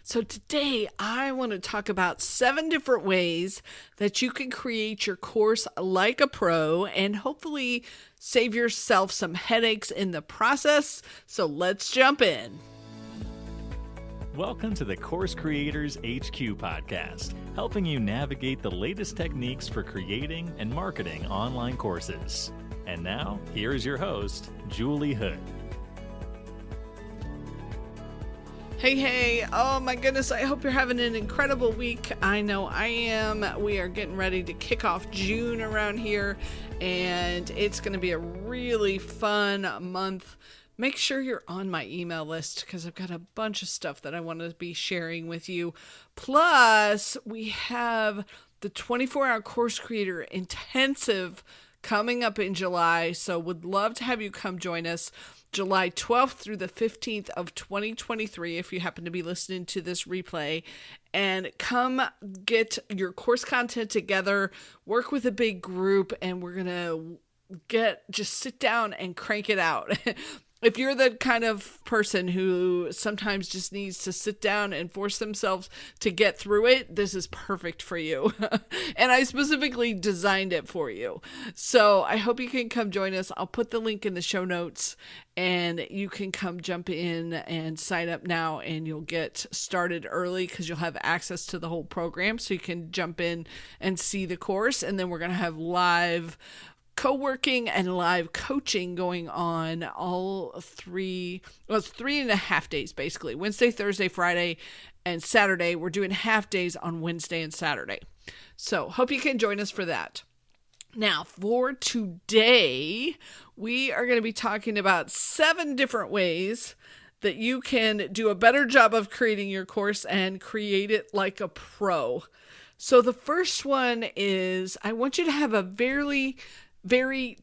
So today I want to talk about 7 different ways that you can create your course like a pro and hopefully save yourself some headaches in the process. So let's jump in. Welcome to the Course Creators HQ podcast, helping you navigate the latest techniques for creating and marketing online courses. And now, here's your host, Julie Hood. Hey, oh my goodness, I hope you're having an incredible week. I know I am. We are getting ready to kick off June around here, and it's going to be a really fun month. Make sure you're on my email list because I've got a bunch of stuff that I want to be sharing with you. Plus, we have the 24-hour Course Creator Intensive coming up in July, so would love to have you come join us. July 12th through the 15th of 2023, if you happen to be listening to this replay, and come get your course content together, work with a big group, and we're going to just sit down and crank it out. If you're the kind of person who sometimes just needs to sit down and force themselves to get through it, this is perfect for you. And I specifically designed it for you. So I hope you can come join us. I'll put the link in the show notes and you can come jump in and sign up now, and you'll get started early because you'll have access to the whole program. So you can jump in and see the course, and then we're going to have live co-working and live coaching going on all three, well, it's 3.5 days basically. Wednesday, Thursday, Friday, and Saturday. We're doing half days on Wednesday and Saturday. So hope you can join us for that. Now, for today, we are going to be talking about 7 different ways that you can do a better job of creating your course and create it like a pro. So the first one is I want you to have a very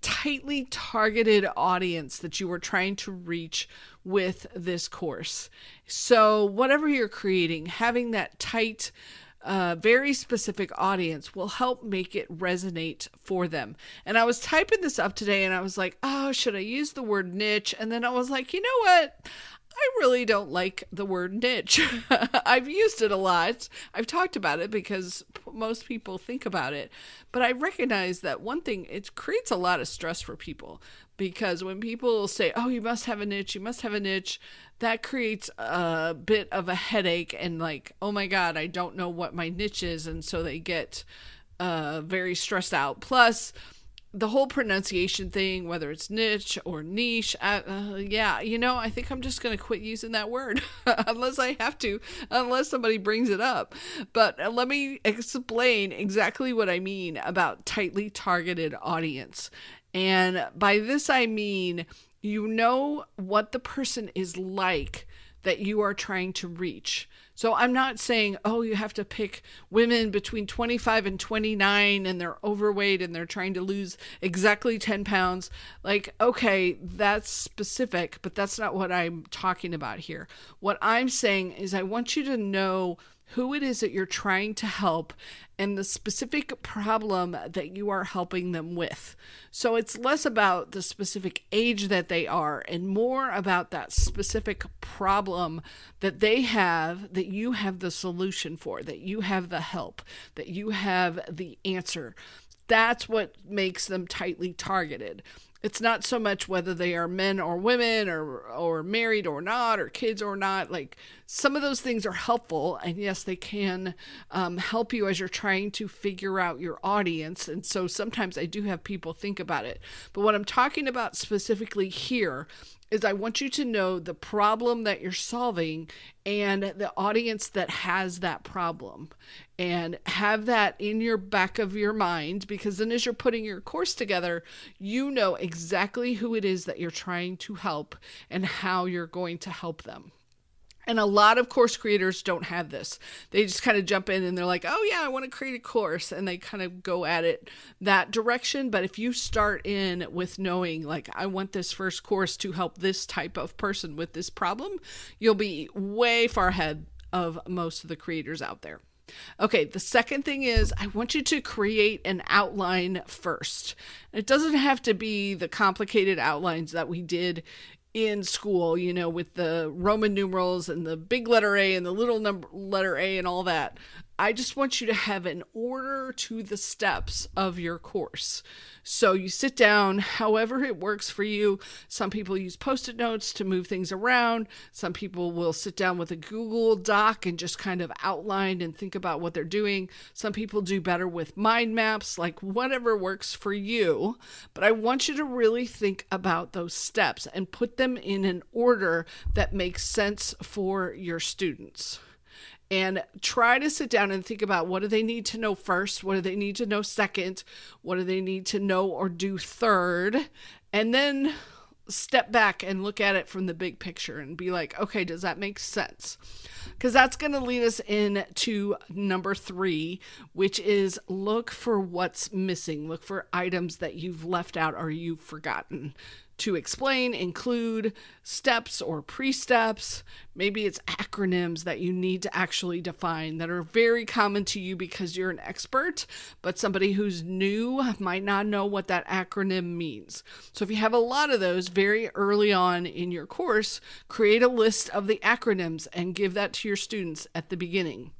tightly targeted audience that you are trying to reach with this course. So whatever you're creating, having that tight, very specific audience will help make it resonate for them. And I was typing this up today and I was like, oh, should I use the word niche? And then I was like, you know what? I really don't like the word niche. I've used it a lot. I've talked about it because most people think about it. But I recognize that one thing, it creates a lot of stress for people. Because when people say, oh, you must have a niche, that creates a bit of a headache and like, oh my God, I don't know what my niche is. And so they get very stressed out. Plus, the whole pronunciation thing, whether it's niche or niche, I think I'm just going to quit using that word unless I have to, unless somebody brings it up. But let me explain exactly what I mean about tightly targeted audience. And by this, I mean, you know what the person is like that you are trying to reach. So I'm not saying, oh, you have to pick women between 25 and 29 and they're overweight and they're trying to lose exactly 10 pounds. Like, okay, that's specific, but that's not what I'm talking about here. What I'm saying is I want you to know who it is that you're trying to help and the specific problem that you are helping them with. So it's less about the specific age that they are and more about that specific problem that they have, that you have the solution for, that you have the help, that you have the answer. That's what makes them tightly targeted. It's not so much whether they are men or women or married or not, or kids or not. Like, some of those things are helpful. And yes, they can help you as you're trying to figure out your audience. And so sometimes I do have people think about it. But what I'm talking about specifically here is I want you to know the problem that you're solving and the audience that has that problem, and have that in your back of your mind, because then as you're putting your course together, you know exactly who it is that you're trying to help and how you're going to help them. And a lot of course creators don't have this. They just kind of jump in and they're like, oh yeah, I want to create a course. And they kind of go at it that direction. But if you start in with knowing, like, I want this first course to help this type of person with this problem, you'll be way far ahead of most of the creators out there. Okay, the second thing is I want you to create an outline first. It doesn't have to be the complicated outlines that we did in school, with the Roman numerals and the big letter A and the little letter A and all that. I just want you to have an order to the steps of your course. So you sit down, however it works for you. Some people use Post-it notes to move things around. Some people will sit down with a Google Doc and just kind of outline and think about what they're doing. Some people do better with mind maps, like whatever works for you. But I want you to really think about those steps and put them in an order that makes sense for your students. And try to sit down and think about, what do they need to know first? What do they need to know second? What do they need to know or do third? And then step back and look at it from the big picture and be like, okay, does that make sense? Because that's going to lead us into number 3, which is look for what's missing. Look for items that you've left out or you've forgotten to explain, include steps or pre-steps. Maybe it's acronyms that you need to actually define that are very common to you because you're an expert, but somebody who's new might not know what that acronym means. So if you have a lot of those very early on in your course, create a list of the acronyms and give that to your students at the beginning.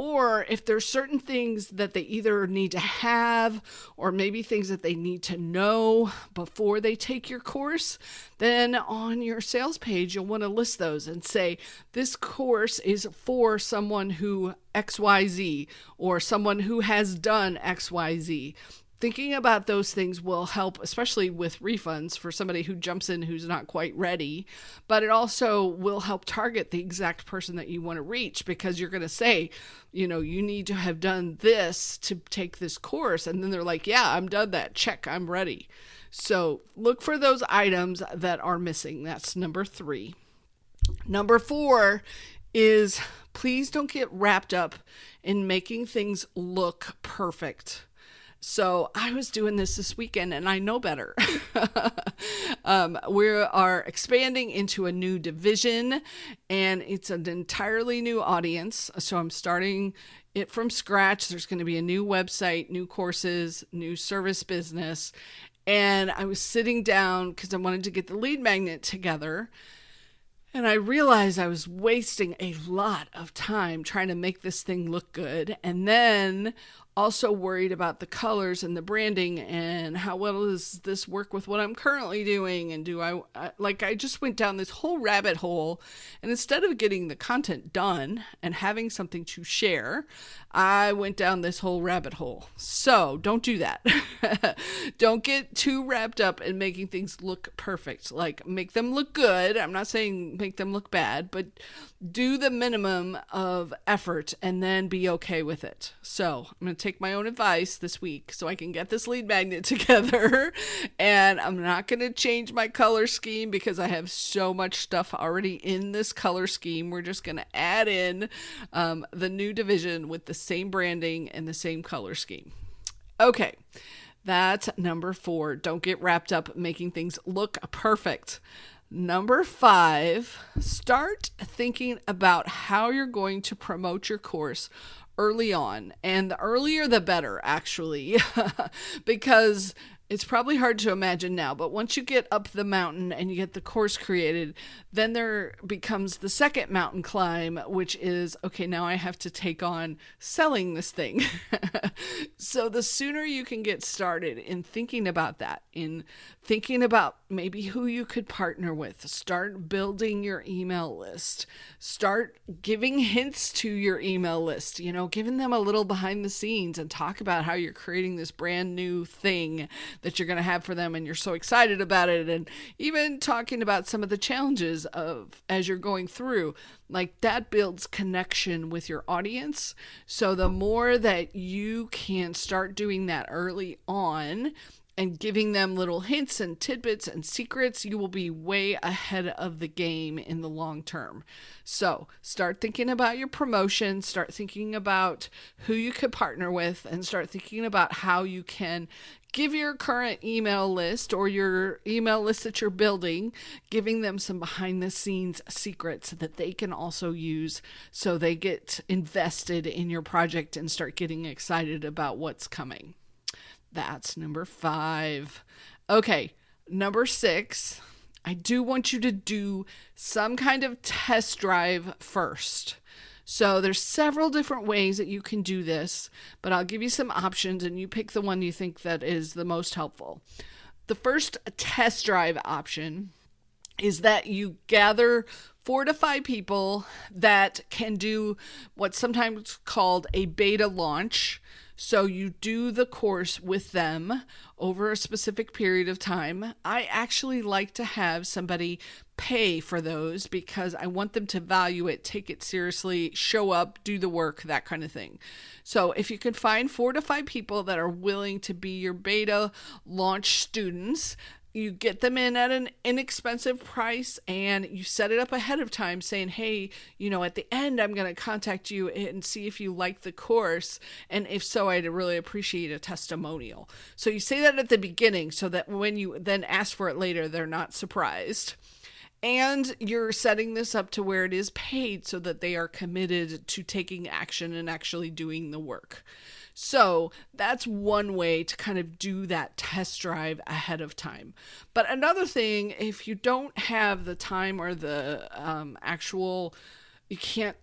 Or if there's certain things that they either need to have or maybe things that they need to know before they take your course, then on your sales page, you'll want to list those and say, this course is for someone who XYZ or someone who has done XYZ. Thinking about those things will help, especially with refunds for somebody who jumps in who's not quite ready, but it also will help target the exact person that you want to reach, because you're going to say, you need to have done this to take this course. And then they're like, yeah, I'm done that. Check, I'm ready. So look for those items that are missing. That's number 3. Number 4 is, please don't get wrapped up in making things look perfect. So I was doing this weekend and I know better. We are expanding into a new division and it's an entirely new audience. So I'm starting it from scratch. There's going to be a new website, new courses, new service business. And I was sitting down because I wanted to get the lead magnet together. And I realized I was wasting a lot of time trying to make this thing look good. And then also worried about the colors and the branding and how well does this work with what I'm currently doing. And I just went down this whole rabbit hole. And instead of getting the content done and having something to share, I went down this whole rabbit hole. So don't do that. Don't get too wrapped up in making things look perfect. Like, make them look good. I'm not saying make them look bad, but do the minimum of effort and then be okay with it. So I'm going to take my own advice this week so I can get this lead magnet together. And I'm not going to change my color scheme because I have so much stuff already in this color scheme. We're just going to add in the new division with the same branding and the same color scheme. Okay, that's number 4. Don't get wrapped up making things look perfect. Number 5, start thinking about how you're going to promote your course early on. And the earlier the better, actually, because it's probably hard to imagine now, but once you get up the mountain and you get the course created, then there becomes the second mountain climb, which is, okay, now I have to take on selling this thing. So the sooner you can get started in thinking about that, in thinking about maybe who you could partner with, start building your email list, start giving hints to your email list, giving them a little behind the scenes and talk about how you're creating this brand new thing that you're going to have for them and you're so excited about it, and even talking about some of the challenges of as you're going through. Like, that builds connection with your audience. So the more that you can start doing that early on and giving them little hints and tidbits and secrets, you will be way ahead of the game in the long term. So start thinking about your promotion, start thinking about who you could partner with, and start thinking about how you can give your current email list or your email list that you're building, giving them some behind the scenes secrets that they can also use so they get invested in your project and start getting excited about what's coming. That's number 5. Okay, number 6. I do want you to do some kind of test drive first. So there's several different ways that you can do this, but I'll give you some options and you pick the one you think that is the most helpful. The first test drive option is that you gather 4 to 5 people that can do what's sometimes called a beta launch. So you do the course with them over a specific period of time. I actually like to have somebody pay for those because I want them to value it, take it seriously, show up, do the work, that kind of thing. So if you can find 4 to 5 people that are willing to be your beta launch students, you get them in at an inexpensive price and you set it up ahead of time saying, hey, at the end, I'm going to contact you and see if you like the course. And if so, I'd really appreciate a testimonial. So you say that at the beginning so that when you then ask for it later, they're not surprised. And you're setting this up to where it is paid so that they are committed to taking action and actually doing the work. So that's one way to kind of do that test drive ahead of time. But another thing, if you don't have the time or the you can't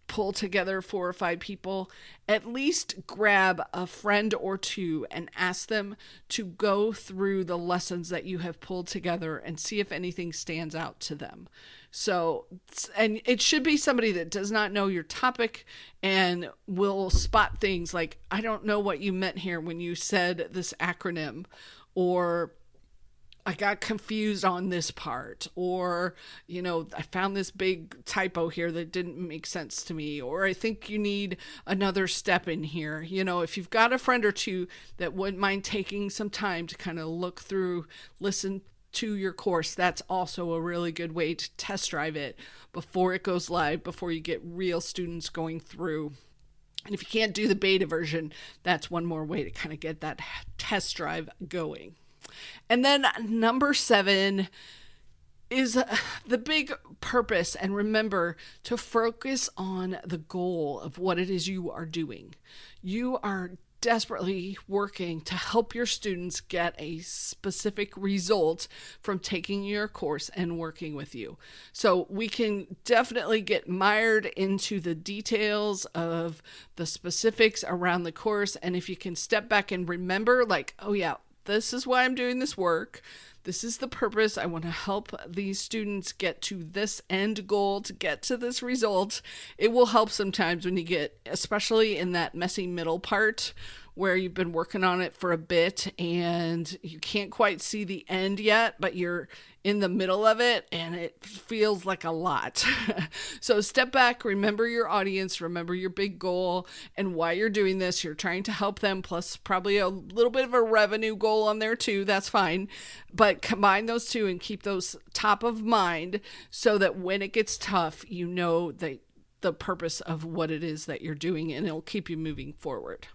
pull together 4 or 5 people, at least grab a friend or 2 and ask them to go through the lessons that you have pulled together and see if anything stands out to them. So, and it should be somebody that does not know your topic and will spot things like, I don't know what you meant here when you said this acronym, or I got confused on this part, or, I found this big typo here that didn't make sense to me, or I think you need another step in here. If you've got a friend or 2 that wouldn't mind taking some time to kind of look through, listen to your course, that's also a really good way to test drive it before it goes live, before you get real students going through. And if you can't do the beta version, that's one more way to kind of get that test drive going. And then number 7 is the big purpose. And remember to focus on the goal of what it is you are doing. You are desperately working to help your students get a specific result from taking your course and working with you. So we can definitely get mired into the details of the specifics around the course. And if you can step back and remember, like, oh yeah, this is why I'm doing this work. This is the purpose. I want to help these students get to this end goal, to get to this result. It will help sometimes when you get, especially in that messy middle part where you've been working on it for a bit and you can't quite see the end yet, but you're in the middle of it and it feels like a lot. So step back, remember your audience, remember your big goal and why you're doing this. You're trying to help them, plus probably a little bit of a revenue goal on there too. That's fine. But combine those two and keep those top of mind so that when it gets tough, you know that the purpose of what it is that you're doing, and it'll keep you moving forward.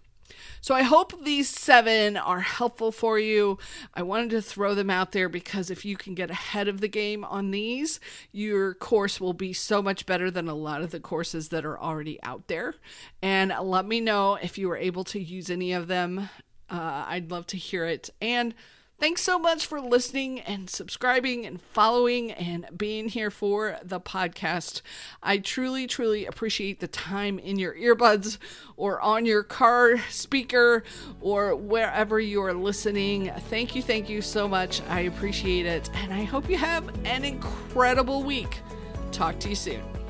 So I hope these 7 are helpful for you. I wanted to throw them out there because if you can get ahead of the game on these, your course will be so much better than a lot of the courses that are already out there. And let me know if you were able to use any of them. I'd love to hear it. And thanks so much for listening and subscribing and following and being here for the podcast. I truly, truly appreciate the time in your earbuds or on your car speaker or wherever you are listening. Thank you so much. I appreciate it. And I hope you have an incredible week. Talk to you soon.